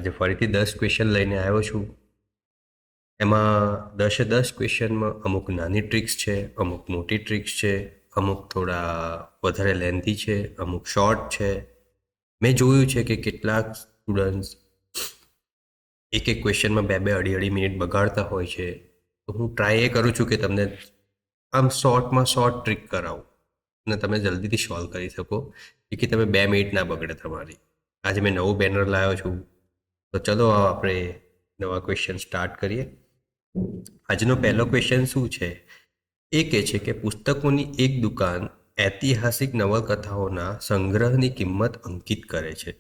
આજે ફરીથી 10 ક્વેશ્ચન લઈને આવ્યો છું. એમાં 10 ક્વેશ્ચનમાં અમુક નાની ટ્રિક્સ છે, અમુક મોટી ટ્રિક્સ છે, અમુક થોડા વધારે લેન્થી છે, અમુક શોર્ટ છે. મેં જોયું છે કે કેટલાક સ્ટુડન્ટ્સ એક ક્વેશ્ચનમાં બે અઢી મિનિટ બગાડતા હોય છે. તો હું ટ્રાય એ કરું છું કે તમને આમ શોર્ટમાં શોર્ટ ટ્રીક કરાવું અને તમે જલ્દીથી સોલ્વ કરી શકો કે તમે 2 મિનિટ ના બગડે તમારી. આજે મેં નવું બેનર લાવ્યો છું. તો ચલો આપણે નવા ક્વેશ્ચન સ્ટાર્ટ કરીએ. આજનો પહેલો ક્વેશ્ચન શું છે? એ કહે છે કે પુસ્તકોની એક દુકાન ઐતિહાસિક નવલકથાઓના સંગ્રહની કિંમત અંકિત કરે છે.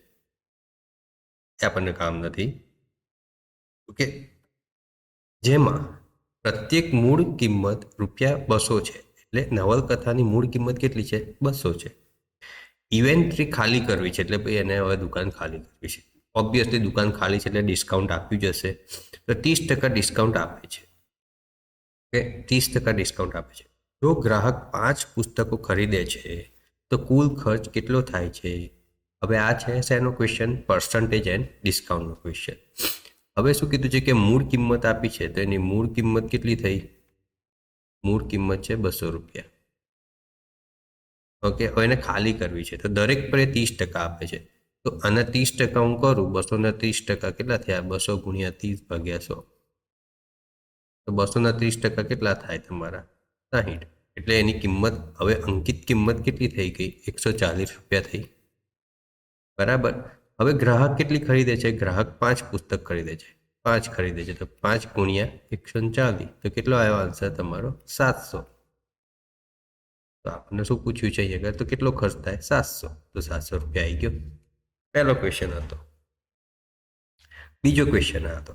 એ આપણને કામ નથી. ઓકે, જેમાં પ્રત્યેક મૂળ કિંમત ₹200 છે. એટલે નવલકથાની મૂળ કિંમત કેટલી છે? 200 છે. ઇવેન્ટ્રી ખાલી કરવી છે, એટલે ભાઈ એને હવે દુકાન ખાલી કરવી છે. ઓબ્વિયસલી દુકાન ખાલી છે એટલે ડિસ્કાઉન્ટ આપ્યું જ હશે. તો 30% ડિસ્કાઉન્ટ આપે છે. ઓકે, 30% ડિસ્કાઉન્ટ આપે છે. જો ગ્રાહક 5 પુસ્તકો ખરીદે છે તો કુલ ખર્ચ કેટલો થાય છે? હવે આ છે શેનો ક્વેશ્ચન? પર્સન્ટેજ એન્ડ ડિસ્કાઉન્ટનો ક્વેશ્ચન. હવે શું કીધું છે કે મૂળ કિંમત આપી છે, તો એની મૂળ કિંમત કેટલી થઈ? મૂળ કિંમત છે ₹200. ઓકે, હવે એને ખાલી કરવી છે તો દરેક પર 30% આપે છે. તો આના 30% હું કરું, 230% કેટલા થયા? 200 ગુણ્યા 30 ભાગ્યા 100. તો 230% કેટલા થાય તમારા? 60. એટલે એની કિંમત હવે અંકિત કિંમત કેટલી થઈ ગઈ? ₹140 થઈ. બરાબર. હવે ગ્રાહક કેટલી ખરીદે છે? ગ્રાહક 5 પુસ્તક ખરીદે છે. 5 ખરીદે છે તો 5 ગુણ્યા 140, તો કેટલો આવ્યો આન્સર તમારો? 700. તો આપણને શું પૂછ્યું છે અહીંયા? તો કેટલો ખર્ચ થાય? 700. તો ₹700 આવી ગયો. પહેલો ક્વેશ્ચન હતો. બીજો ક્વેશ્ચન હતો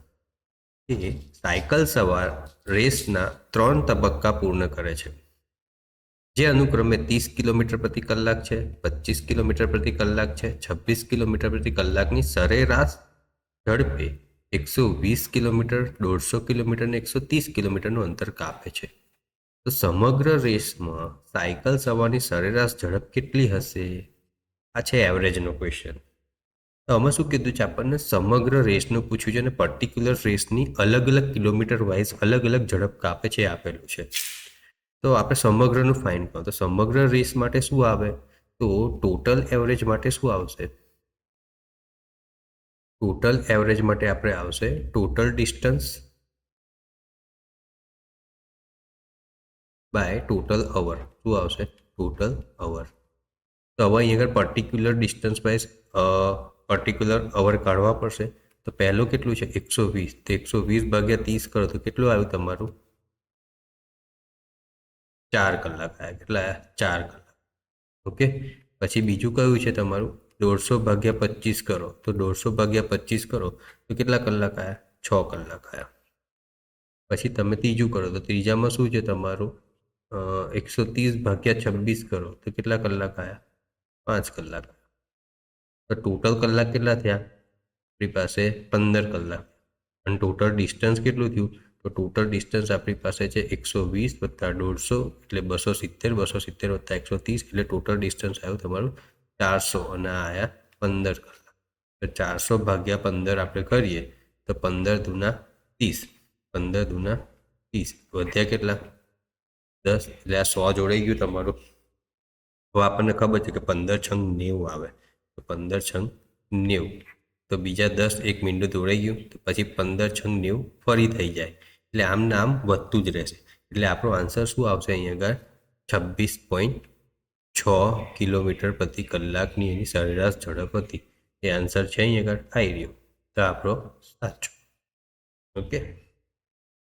કે સાયકલ સવાર રેસના 3 તબક્કા પૂર્ણ કરે છે, જે અનુક્રમે 30 કિલોમીટર પ્રતિ કલાક છે, 25 કિલોમીટર પ્રતિ કલાક છે, 26 કિલોમીટર પ્રતિ કલાકની સરેરાશ ઝડપે 120 કિલોમીટર, 150 કિલોમીટર અને 130 કિલોમીટરનું અંતર કાપે છે. તો સમગ્ર રેસમાં સાયકલ સવારની સરેરાશ ઝડપ કેટલી હશે? આ છે એવરેજનો ક્વેશ્ચન. તો આમાં શું કીધું છે? આપણને સમગ્ર રેસનું પૂછ્યું છે અને પર્ટિક્યુલર રેસની અલગ અલગ કિલોમીટર વાઇઝ અલગ અલગ ઝડપ કાપે છે આપેલું છે. તો આપણે સમગ્રનું ફાઇન કરો. તો સમગ્ર રેસ માટે શું આવે? તો ટોટલ એવરેજ માટે શું આવશે? ટોટલ એવરેજ માટે આપણે આવશે ટોટલ ડિસ્ટન્સ બાય ટોટલ અવર. શું આવશે? ટોટલ અવર. તો હવે અહીં આગળ પર્ટિક્યુલર ડિસ્ટન્સ બાય પર્ટિક્યુલર અવર કાઢવા પડશે. તો પહેલું કેટલું છે? 120. તો 120 ભાગ્યા 30 કરો તો કેટલું આવ્યું તમારું? 4 કલાક આવ્યા. કેટલા આવ્યા? 4 કલાક. ઓકે, પછી બીજું કયું છે તમારું? 150 ભાગ્યા 25 કરો. તો 150 ભાગ્યા 25 કરો તો કેટલા કલાક આવ્યા? 6 કલાક આવ્યા. પછી તમે ત્રીજું કરો તો ત્રીજામાં શું છે તમારું? 130 ભાગ્યા 26 કરો તો કેટલા કલાક આવ્યા? 5 કલાક. તો ટોટલ કલાક કેટલા થયા? આપણી પાસે 15 કલાક. અને ટોટલ ડિસ્ટન્સ કેટલું થયું? તો ટોટલ ડિસ્ટન્સ આપણી પાસે છે 120 વત્તા 150 એટલે 270, 270 વત્તા 130 એટલે ટોટલ ડિસ્ટન્સ આવ્યું તમારું 400 અને આ આવ્યા 15 કલાક. તો 400 ભાગ્યા 15 આપણે કરીએ તો 15 દુના 30, 15 દુના 30 વધ્યા કેટલા? 10. એટલે આ 100 જોડાઈ ગયું તમારું. હવે આપણને ખબર છે કે 15 છંગ 90 આવે. તો 15 છંગ 90. તો બીજા 10 એક મિનિટ દોડાઈ ગયું તો પછી 15 છંગ 90 ફરી થઈ જાય. એટલે આમ નામ વધતું જ રહેશે. એટલે આપણો આન્સર શું આવશે? અહીંયા આગળ 26.6 કિલોમીટર પ્રતિ કલાકની એની સરેરાશ ઝડપ હતી. એ આન્સર છે અહીંયા આગળ આવી રહ્યો. તો આપણો સાચો. ઓકે,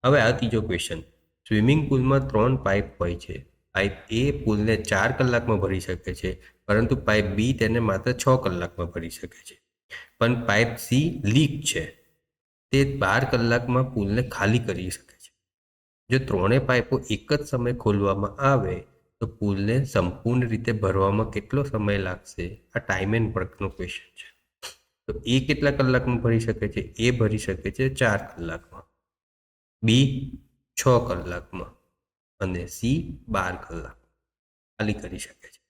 હવે આ ત્રીજો ક્વેશ્ચન. સ્વિમિંગ પુલમાં 3 પાઇપ હોય છે. પાઇપ એ પુલને 4 કલાકમાં ભરી શકે છે, પરંતુ પાઇપ બી તેને માત્ર 6 કલાકમાં ભરી શકે છે. પણ પાઇપ સી લીક છે, તે 12 કલાકમાં પુલને ખાલી કરી શકે છે. જો ત્રણેય પાઇપો એક જ સમયે ખોલવામાં આવે તો પુલને સંપૂર્ણ રીતે ભરવામાં કેટલો સમય લાગશે? આ ટાઈમ એન્ડ વર્કનો ક્વેશ્ચન છે. તો એ કેટલા કલાકમાં ભરી શકે છે? એ ભરી શકે છે 4 કલાકમાં, બી 6 કલાકમાં અને સી 12 કલાક ખાલી કરી શકે છે.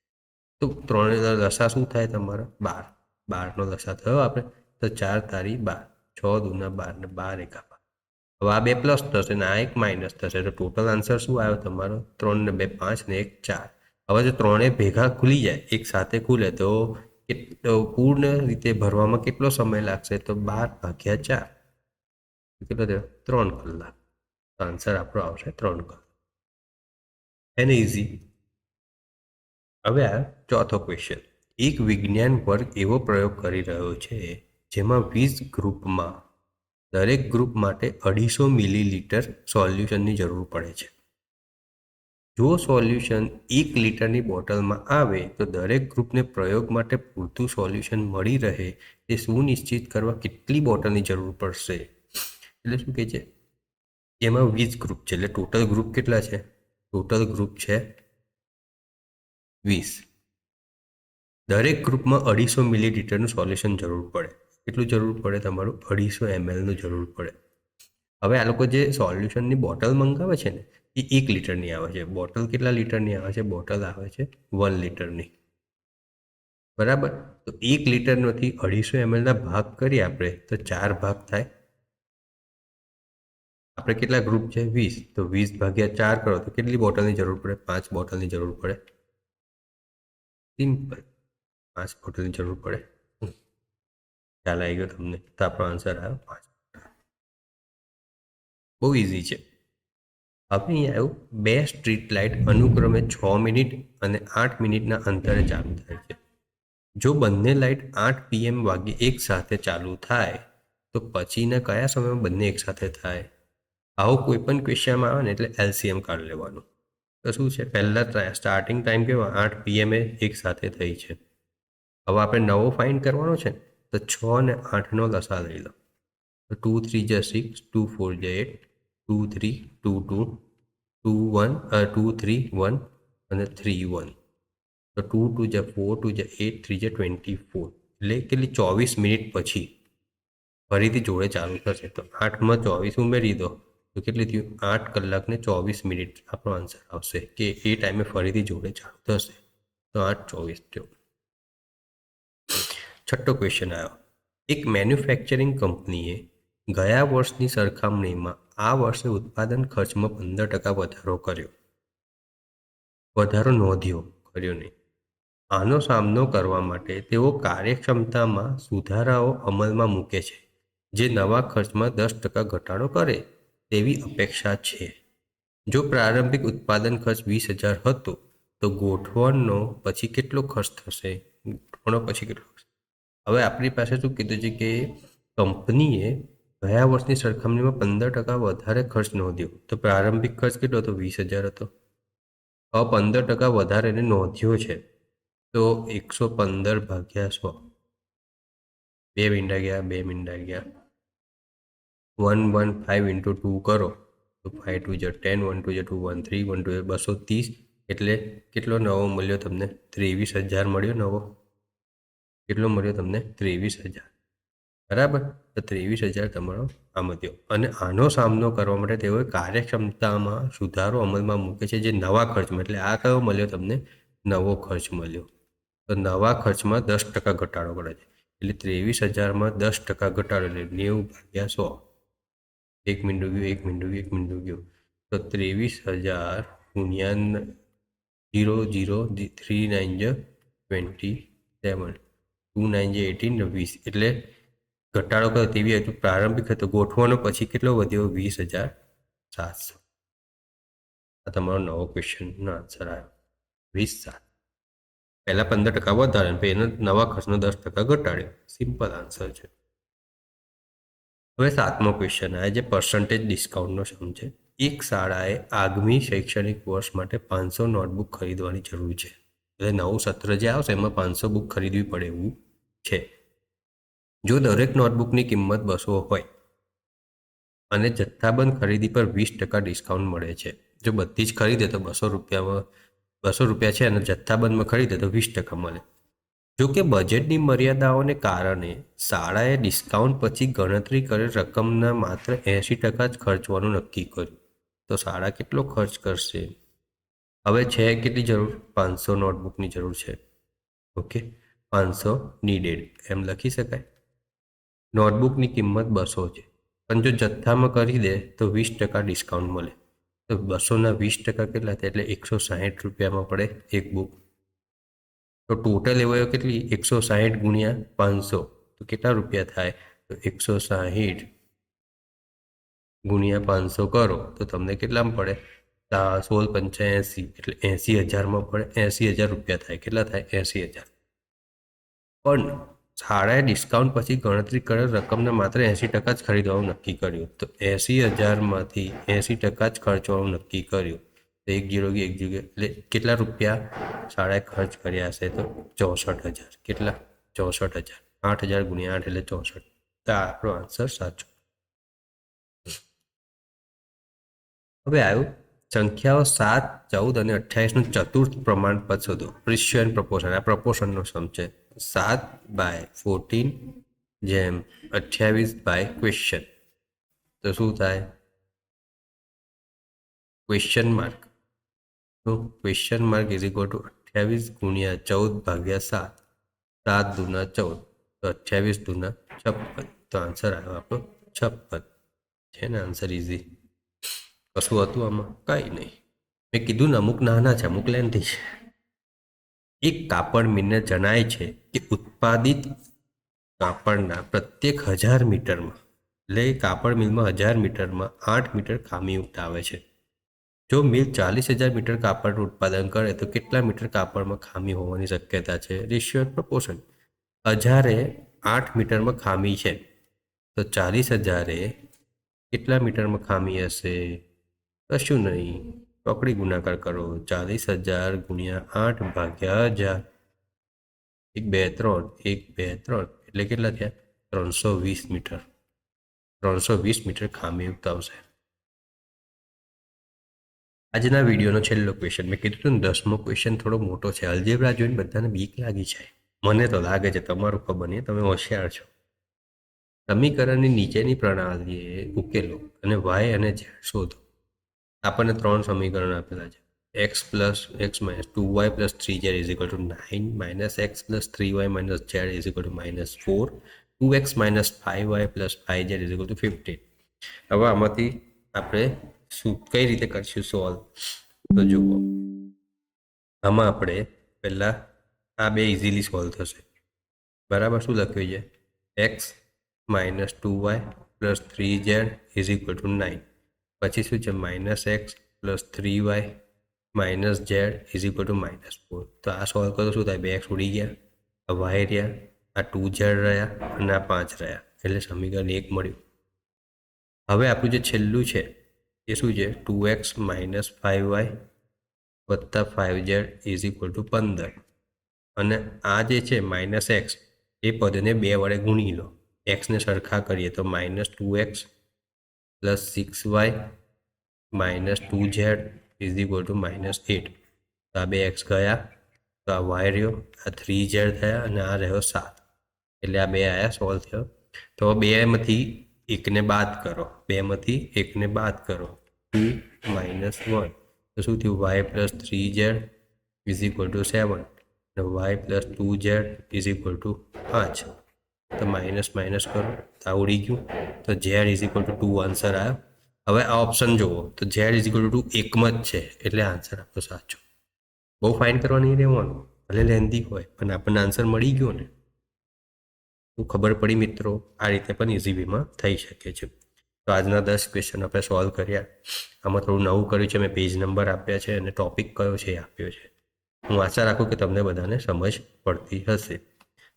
તો ત્રણેયના દશા શું થાય તમારા? 12. 12નો દશા થયો આપણે તો 4 તારી 12. 6 × 2 = 12 ને 12 × 12. હવે આ બે પ્લસ થશે ને આ એક માઇનસ થશે તો ટોટલ આન્સર શું આવ્યો તમારો? 3 ને 2 5 ને 1 4. હવે જો ત્રણે ભેગા ખુલી જાય એક સાથે ખુલે તો પૂર્ણ રીતે ભરવામાં કેટલો સમય લાગશે? તો 12/4 કેટલો થયો? 3 કલાક. આન્સર આપણો આવશે 3 કલાક. એને ઇઝી. હવે આ ચોથો ક્વેશ્ચન. એક વિજ્ઞાન વર્ગ એવો પ્રયોગ કરી રહ્યો છે જેમાં 20 ગ્રુપમાં દરેક ગ્રુપ માટે 250 મિલીલીટર સોલ્યુશનની જરૂર પડે છે. જો સોલ્યુશન 1 લીટરની બોટલમાં આવે તો દરેક ગ્રુપને પ્રયોગ માટે પૂરતું સોલ્યુશન મળી રહે તે સુનિશ્ચિત કરવા કેટલી બોટલની જરૂર પડશે? એટલે શું કહે છે? એમાં 20 ગ્રુપ છે એટલે ટોટલ ગ્રુપ કેટલા છે? ટોટલ ગ્રુપ છે 20. દરેક ગ્રુપમાં 250 મિલીલીટરનું સોલ્યુશન જરૂર પડે. કેટલું જરૂર પડે? તમારું 250 mlનું જરૂર પડે. હવે આ લોકો જે સોલ્યુશનની બોટલ મંગાવે છે ને એ 1 લીટરની આવે છે. બોટલ કેટલા લીટરની આવે છે? બોટલ આવે છે 1 લીટરની. બરાબર. તો 1 લીટરમાંથી 250 mlના ભાગ કરીએ આપણે તો 4 ભાગ થાય. આપણે કેટલા ગ્રુપ છે? 20. તો 20/4 કરો તો કેટલી બોટલની જરૂર પડે? 5 બોટલની જરૂર પડે. સિમ્પલ. 5 બોટલની જરૂર પડે. ખ્યાલ આવી ગયો તમને? તો આપણો આન્સર આવ્યો 5. બહુ ઇઝી છે. હવે અહીંયા આવ્યું 2 સ્ટ્રીટ લાઇટ અનુક્રમે 6 મિનિટ અને 8 મિનિટના અંતરે ચાલુ થાય છે. જો બંને લાઇટ 8 PM વાગે એક સાથે ચાલુ થાય તો પછીના કયા સમયમાં બંને એક સાથે થાય? આવો કોઈ પણ ક્વેશ્ચનમાં આવે ને એટલે LCM કાઢી લેવાનું. તો શું છે? પહેલાં સ્ટાર્ટિંગ ટાઈમ કેવો 8 PM એક સાથે થઈ છે. હવે આપણે નવો ફાઇન્ડ કરવાનો છે તો 6 અને 8નો લસા લઈ લો. તો 2 3 = 6, 2 4 = 8, 2 3 2 2, 2 1 2 3 1 અને 3 1. તો 2 2 = 4, 2 = 8, 3 = 24. એટલે કેટલી 24 મિનિટ પછી ફરીથી જોડે ચાલુ થશે. તો 8માં 24 ઉમેરી દો તો કેટલી થયું? 8 કલાક ને 24 મિનિટ આપણો આન્સર આવશે કે એ ટાઈમે ફરીથી જોડે ચાલુ થશે. તો 8 24 થયો. છઠ્ઠો ક્વેશ્ચન આવ્યો. એક મેન્યુફેક્ચરિંગ કંપનીએ ગયા વર્ષની સરખામણીમાં આ વર્ષે ઉત્પાદન ખર્ચમાં 15% વધારો નોંધ્યો નહીં. આનો સામનો કરવા માટે તેઓ કાર્યક્ષમતામાં સુધારાઓ અમલમાં મૂકે છે જે નવા ખર્ચમાં 10% ઘટાડો કરે તેવી અપેક્ષા છે. જો પ્રારંભિક ઉત્પાદન ખર્ચ 20,000 હતો તો ગોઠવણનો પછી કેટલો ખર્ચ થશે? ગોઠવણો પછી કેટલો ખર્ચ? હવે આપણી પાસે શું કીધું છે કે કંપનીએ ગયા વર્ષની સરખામણીમાં 15% વધારે ખર્ચ નોંધ્યો. તો પ્રારંભિક ખર્ચ કેટલો હતો? 20,000 હતો. હવે 15% વધારે એને નોંધ્યો છે તો 115/100. 2 મીંડા ગયા 2 મીંડા ગયા. 115 × 2 કરો તો 5 2 = 10, 1 2 = 2, 1 3 1 2 = 230. એટલે કેટલો નવો મળ્યો તમને? 23,000 મળ્યો નવો. કેટલો મળ્યો તમને? 23,000. બરાબર. તો 23,000 તમારો આમાં થયો. અને આનો સામનો કરવા માટે તેઓએ કાર્યક્ષમતામાં સુધારો અમલમાં મૂકે છે જે નવા ખર્ચમાં. એટલે આ કયો મળ્યો તમને? નવો ખર્ચ મળ્યો. તો નવા ખર્ચમાં 10% ઘટાડો કરે છે. એટલે 23,000માં 10% ઘટાડો એટલે 90/100. 1 મિનિટ ગયું 1 મિનિટ ગયું 1 મિનિટ ગયું. તો 23,000 × 0 0 3 9 = 27, 2 9 = 18 ને 20. એટલે ઘટાડો કર્યો તેવી હતું પ્રારંભિક હતો. ગોઠવાનો પછી કેટલો વધ્યો? 20,700. આ તમારો નવો ક્વેશ્ચનનો આન્સર આવ્યો 20,700. પહેલાં 15% વધારે પછી એનો નવા ખર્ચનો 10% ઘટાડ્યો. સિમ્પલ આન્સર છે. હવે 7મો ક્વેશ્ચન આવે જે પર્સન્ટેજ ડિસ્કાઉન્ટનો સમ છે. એક શાળાએ આગામી શૈક્ષણિક વર્ષ માટે 500 નોટબુક ખરીદવાની જરૂર છે. એટલે નવું સત્ર જે આવશે એમાં 500 બુક ખરીદવી પડે એવું છે. જો દરેક નોટબુકની કિંમત 200 હોય અને જથ્થાબંધ ખરીદી પર 20% ડિસ્કાઉન્ટ મળે છે. જો બધી જ ખરીદે તો 200 રૂપિયા છે અને જથ્થાબંધમાં ખરીદે તો 20% મળે. જો કે બજેટની મર્યાદાઓને કારણે શાળાએ ડિસ્કાઉન્ટ પછી ગણતરી કરેલ રકમના માત્ર 80% જ ખર્ચવાનું નક્કી કર્યું. તો શાળા કેટલો ખર્ચ કરશે? હવે છે કેટલી જરૂર? 500 નોટબુકની જરૂર છે. ઓકે, 500 નીડેડ એમ લખી શકાય. નોટબુકની કિંમત 200 છે, પણ જો જથ્થામાં કરી દે તો 20% ડિસ્કાઉન્ટ મળે. તો 200ના 20% કેટલા થાય? એટલે 160 રૂપિયામાં પડે એક બુક. તો ટોટલ એવો કેટલી? 160 ગુણ્યા 500 તો કેટલા રૂપિયા થાય? તો 160 ગુણ્યા 500 કરો તો તમને કેટલામાં પડે? 1685 એટલે 80,000માં પડે. 80,000 રૂપિયા થાય. કેટલા થાય? 80,000. પણ શાળાએ ડિસ્કાઉન્ટ પછી ગણતરી કરેલ રકમને માત્ર 80% જ ખરીદવાનું નક્કી કર્યું. તો 80,000માંથી 80% જ ખર્ચવાનું નક્કી કર્યું. તો 1 એટલે કેટલા રૂપિયા શાળાએ ખર્ચ કર્યા હશે? તો 64,000. કેટલા? 64,000. 8,000 ગુણ્યા 8 એટલે 64. તો આપણો આન્સર સાચો. હવે આવ્યું સંખ્યાઓ 7, 14 અને 28નું ચતુર્થ પ્રમાણપદ શોધો. Ratio and proportion. આ પ્રપોર્શનનો સમ છે. 7/14 જેમ 28/ક્વેશ્ચન. તો શું થાય? Question mark. તો question mark is equal to 28 ગુણ્યા 14 ભાગ્યા 7. 7 દુના 14 તો 28 દુના 56. તો આન્સર આવ્યો આપણો 56. છે ને આન્સર ઇઝી. કશું હતું આમાં? કંઈ નહીં. મેં કીધું ને અમુક નાના છે, અમુક લેન્થી છે. એક કાપડ મિલને જણાય છે કે ઉત્પાદિત કાપડના પ્રત્યેક 1000 મીટરમાં, એટલે કાપડ મિલમાં 1000 મીટરમાં 8 મીટર ખામીયુક્ત આવે છે. જો મિલ 40,000 મીટર કાપડનું ઉત્પાદન કરે તો કેટલા મીટર કાપડમાં ખામી હોવાની શક્યતા છે? Ratio and proportion. 1000 8 મીટરમાં ખામી છે, તો 40,000 કેટલા મીટરમાં ખામી હશે? કશું નહીં, ચોકડી ગુણાકાર કરો. 40,000 ગુણ્યા 8 ભાગ્યા 1000. 1 2 3 1 2 3 એટલે કેટલા થયા? 320 મીટર. 320 મીટર ખામીયુક્ત આવશે. આજના વિડીયોનો છેલ્લો ક્વેશ્ચન. મેં કીધું ને 10મો ક્વેશ્ચન થોડો મોટો છે. અલ્જેબ્રા જોઈને બધાને બીક લાગી છે. મને તો લાગે છે, તમારું ખબર નહીં, તમે હોશિયાર છો. સમીકરણની નીચેની પ્રણાલીએ ઉકેલો અને વાય અને ઝેડ શોધો. આપણને 3 સમીકરણ આપેલા છે. x plus x minus 2y plus 3z is equal two 9 minus x plus 3y minus z is equal two -4 2x minus 5y plus 5z is equal two 15. હવે આમાંથી આપણે કઈ રીતે કરશું સોલ્વ? તો જુઓ, આમાં આપણે પહેલાં આ બે ઇઝીલી સોલ્વ થશે. બરાબર. શું લખ્યું છે? x minus 2y plus 3z is equal two 9. પછી શું છે? Minus x plus 3y minus Z is equal two -4. તો આ સોલ્વ કરો શું થાય? 2x ઉડી ગયા, આ વાય રહ્યા, આ 2z રહ્યા અને આ 5 રહ્યા, એટલે સમીકરણ 1 મળ્યું. હવે આપણું જે છેલ્લું છે એ શું છે? 2x માઇનસ 5y વત્તા 5z ઇઝ ઇક્વલ ટુ 15. અને આ જે છે માઇનસ એક્સ, એ પદને 2 વડે ગુણી લો. એક્સને સરખા કરીએ તો minus 2x plus 6y minus 2z is equal two -8. તો આ 2x ગયા, તો આ વાય રહ્યો, આ 3z થયા અને આ રહ્યો 7. એટલે આ 2 આયા, સોલ્વ થયો. તો 2માંથી 1ને બાદ કરો. 2માંથી 1ને બાદ કરો. 2 માઇનસ 1 તો શું થયું? Y plus 3z is equal to 7 અને y plus 2z is equal to 5. તો માઇનસ માઇનસ કરો તો આ ઉડી ગયું. તો Z is equal two 2 answer આવ્યો. હવે આ ઓપ્શન જુઓ તો ઝેડ ઇઝ ઇક્વલ ટુ 1માં જ છે, એટલે આન્સર આપણો સાચો. બહુ ફાઇન કરવા નહીં રહેવાનું, ભલે લેન્ધી હોય પણ આપણને આન્સર મળી ગયો ને. તો ખબર પડી મિત્રો, આ રીતે પણ ઇઝી વેમાં થઈ શકે છે. તો આજના 10 ક્વેશ્ચન આપણે સોલ્વ કર્યા. આમાં થોડું નવું કર્યું છે, મેં પેજ નંબર આપ્યા છે અને ટોપિક કયો છે એ આપ્યો છે. હું આશા રાખું કે તમને બધાને સમજ પડતી હશે.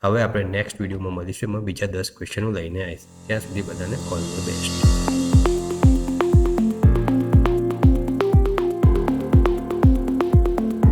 હવે આપણે નેક્સ્ટ વિડીયોમાં મળીશું. એમાં બીજા 10 ક્વેશ્ચનો લઈને આવીશ. ત્યાં સુધી બધાને ઓલ ધ બેસ્ટ.